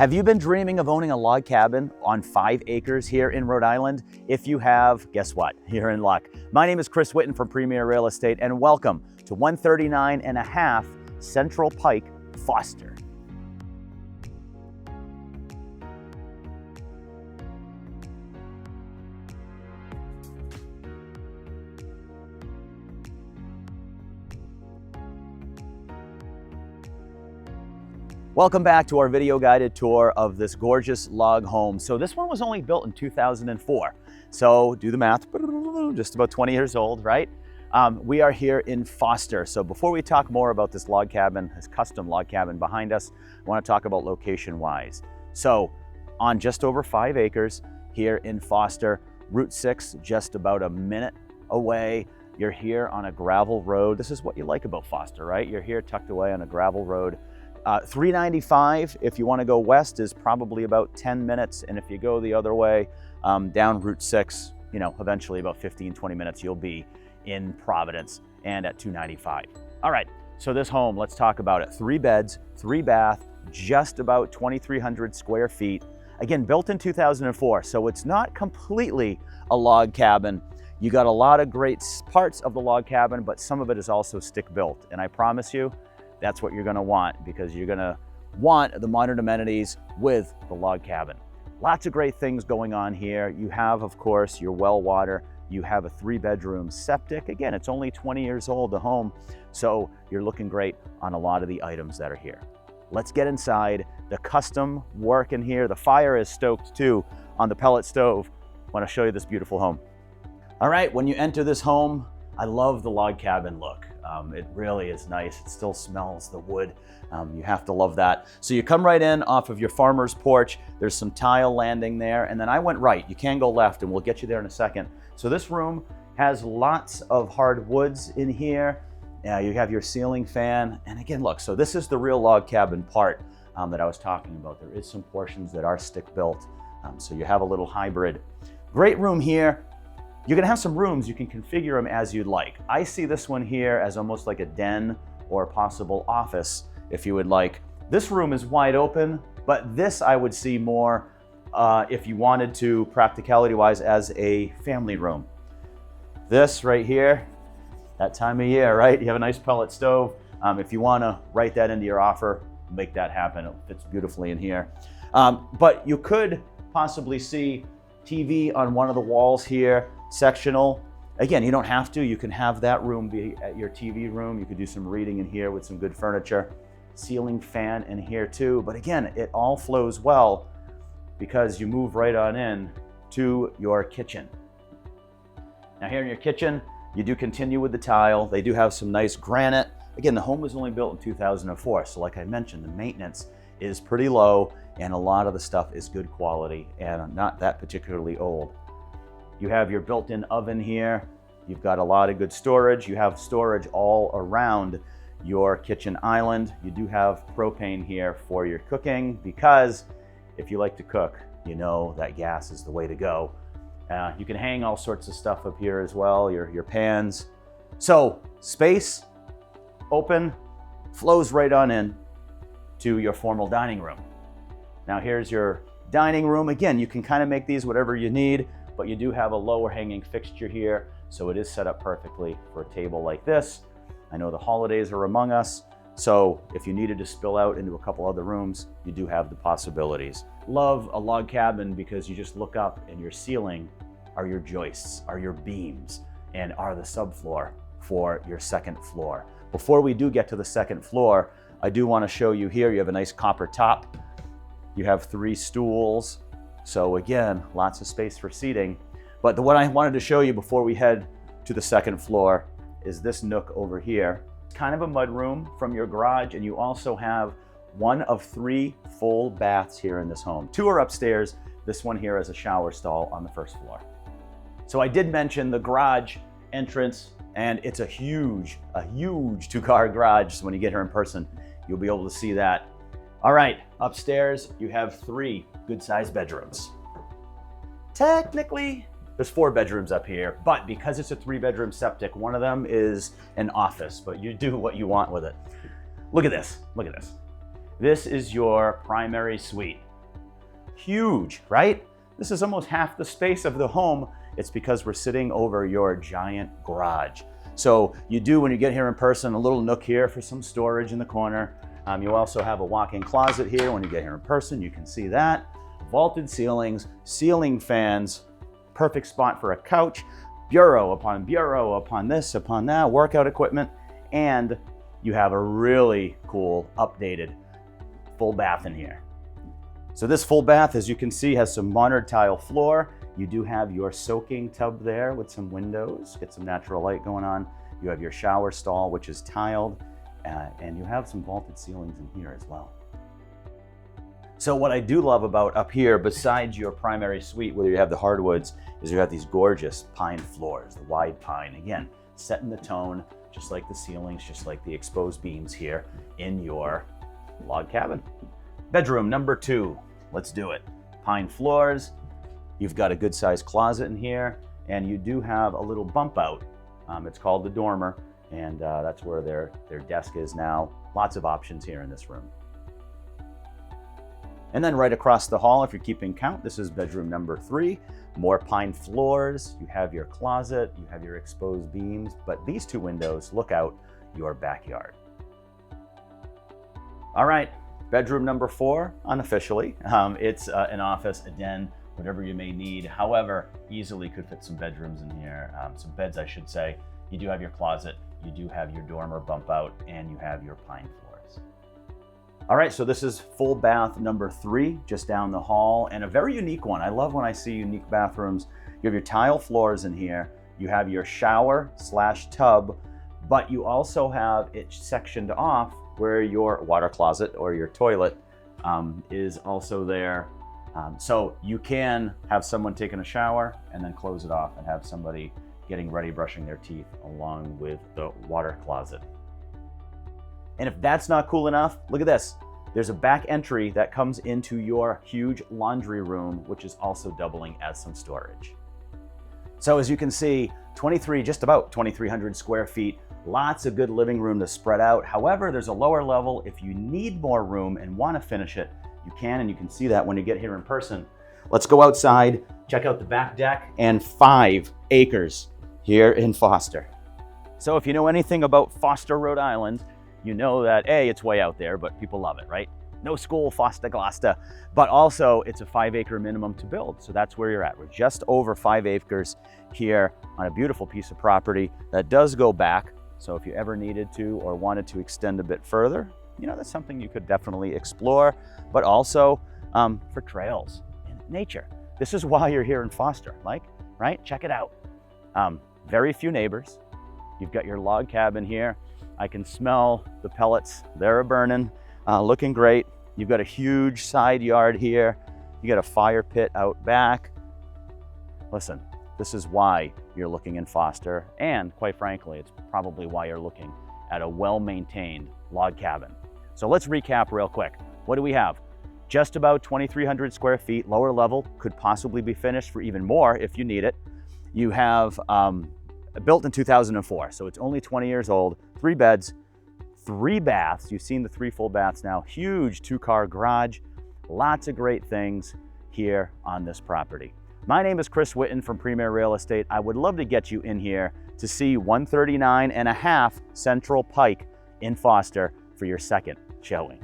Have you been dreaming of owning a log cabin on 5 acres here in Rhode Island? If you have, guess what? You're in luck. My name is Chris Whitten from Premier Real Estate, and welcome to 139.5 Central Pike, Foster. Welcome back to our video guided tour of this gorgeous log home. So this one was only built in 2004. So do the math, just about 20 years old, right? We are here in Foster. So before we talk more about this log cabin, this custom log cabin behind us, I want to talk about location-wise. So on just over 5 acres here in Foster, Route 6, just about a minute away. You're here on a gravel road. This is what you like about Foster, right? You're here tucked away on a gravel road. 395, if you want to go west, is probably about 10 minutes. And if you go the other way, down Route 6, eventually about 15, 20 minutes, you'll be in Providence and at 295. All right, so this home, let's talk about it. 3 beds, 3 bath, just about 2,300 square feet. Again, built in 2004, so it's not completely a log cabin. You got a lot of great parts of the log cabin, but some of it is also stick built. And I promise you, that's what you're gonna want, because you're gonna want the modern amenities with the log cabin. Lots of great things going on here. You have, of course, your well water. You have a 3-bedroom septic. Again, it's only 20 years old, the home, so you're looking great on a lot of the items that are here. Let's get inside. The custom work in here. The fire is stoked too on the pellet stove. I wanna show you this beautiful home. All right, when you enter this home, I love the log cabin look. It really is nice. It still smells the wood. You have to love that. So you come right in off of your farmer's porch. There's some tile landing there, and then I went right. You can go left, and we'll get you there in a second. So this room has lots of hardwoods in here. You have your ceiling fan, and again, look, so this is the real log cabin part that I was talking about. There is some portions that are stick built, so you have a little hybrid. Great room here. You're gonna have some rooms, you can configure them as you'd like. I see this one here as almost like a den or a possible office, if you would like. This room is wide open, but this I would see more if you wanted to, practicality-wise, as a family room. This right here, that time of year, right? You have a nice pellet stove. If you wanna write that into your offer, make that happen. It fits beautifully in here. But you could possibly see TV on one of the walls here, sectional. Again, you don't have to. You can have that room be at your TV room. You could do some reading in here with some good furniture. Ceiling fan in here too. But again, it all flows well because you move right on in to your kitchen. Now here in your kitchen, you do continue with the tile. They do have some nice granite. Again, the home was only built in 2004. So like I mentioned, the maintenance is pretty low and a lot of the stuff is good quality and not that particularly old. You have your built-in oven here. You've got a lot of good storage. You have storage all around your kitchen island. You do have propane here for your cooking because if you like to cook, you know that gas is the way to go. You can hang all sorts of stuff up here as well, your pans. So space, open, flows right on in to your formal dining room. Now here's your dining room. Again, you can kind of make these whatever you need, but you do have a lower hanging fixture here, so it is set up perfectly for a table like this. I know the holidays are among us, so if you needed to spill out into a couple other rooms, you do have the possibilities. Love a log cabin because you just look up and your ceiling are your joists, are your beams, and are the subfloor for your second floor. Before we do get to the second floor, I do want to show you here, you have a nice copper top. You have 3 stools. So again, lots of space for seating. But the one I wanted to show you before we head to the second floor is this nook over here. It's kind of a mud room from your garage, and you also have one of 3 full baths here in this home. 2 are upstairs. This one here is a shower stall on the first floor. So I did mention the garage entrance, and it's a huge 2-car garage. So when you get here in person, you'll be able to see that. All right, upstairs, you have 3 good-sized bedrooms. Technically, there's 4 bedrooms up here, but because it's a 3-bedroom septic, one of them is an office, but you do what you want with it. Look at this, look at this. This is your primary suite. huge, right? This is almost half the space of the home. It's because we're sitting over your giant garage. So you do, when you get here in person, a little nook here for some storage in the corner. You also have a walk-in closet here. When you get here in person, you can see that. Vaulted ceilings, ceiling fans, perfect spot for a couch, bureau upon this, upon that, workout equipment, and you have a really cool updated full bath in here. So this full bath, as you can see, has some modern tile floor. You do have your soaking tub there with some windows, get some natural light going on. You have your shower stall, which is tiled, and you have some vaulted ceilings in here as well. So what I do love about up here, besides your primary suite, where you have the hardwoods, is you have these gorgeous pine floors, the wide pine, again, setting the tone, just like the ceilings, just like the exposed beams here in your log cabin. Bedroom number 2, let's do it. Pine floors, you've got a good sized closet in here, and you do have a little bump out. It's called the dormer, and that's where their desk is now. Lots of options here in this room. And then right across the hall, if you're keeping count, this is bedroom number 3. More pine floors, you have your closet, you have your exposed beams, but these 2 windows look out your backyard. All right, bedroom number 4, unofficially. It's an office, a den, whatever you may need. However, easily could fit some bedrooms in here, some beds, I should say. You do have your closet, you do have your dormer bump out, and you have your pine floors. All right, so this is full bath number 3, just down the hall, and a very unique one. I love when I see unique bathrooms. You have your tile floors in here, you have your shower/tub, but you also have it sectioned off where your water closet or your toilet is also there. So you can have someone taking a shower and then close it off and have somebody getting ready, brushing their teeth along with the water closet. And if that's not cool enough, look at this. There's a back entry that comes into your huge laundry room, which is also doubling as some storage. So as you can see, just about 2,300 square feet, lots of good living room to spread out. However, there's a lower level. If you need more room and want to finish it, you can, and you can see that when you get here in person. Let's go outside, check out the back deck, and 5 acres here in Foster. So if you know anything about Foster, Rhode Island, you know that A, it's way out there, but people love it, right? No school, Foster, Gloucester, but also it's a 5-acre minimum to build. So that's where you're at. We're just over 5 acres here on a beautiful piece of property that does go back. So if you ever needed to or wanted to extend a bit further, you know, that's something you could definitely explore, but also for trails and nature. This is why you're here in Foster, like, right? Check it out. Very few neighbors. You've got your log cabin here. I can smell the pellets. They're burning, looking great. You've got a huge side yard here. You got a fire pit out back. Listen, this is why you're looking in Foster, and quite frankly, it's probably why you're looking at a well-maintained log cabin. So let's recap real quick. What do we have? Just about 2,300 square feet, lower level, could possibly be finished for even more if you need it. You have built in 2004, so it's only 20 years old, 3 beds, 3 baths. You've seen the 3 full baths now, huge 2-car garage, lots of great things here on this property. My name is Chris Witten from Premier Real Estate. I would love to get you in here to see 139.5 Central Pike in Foster for your second showing.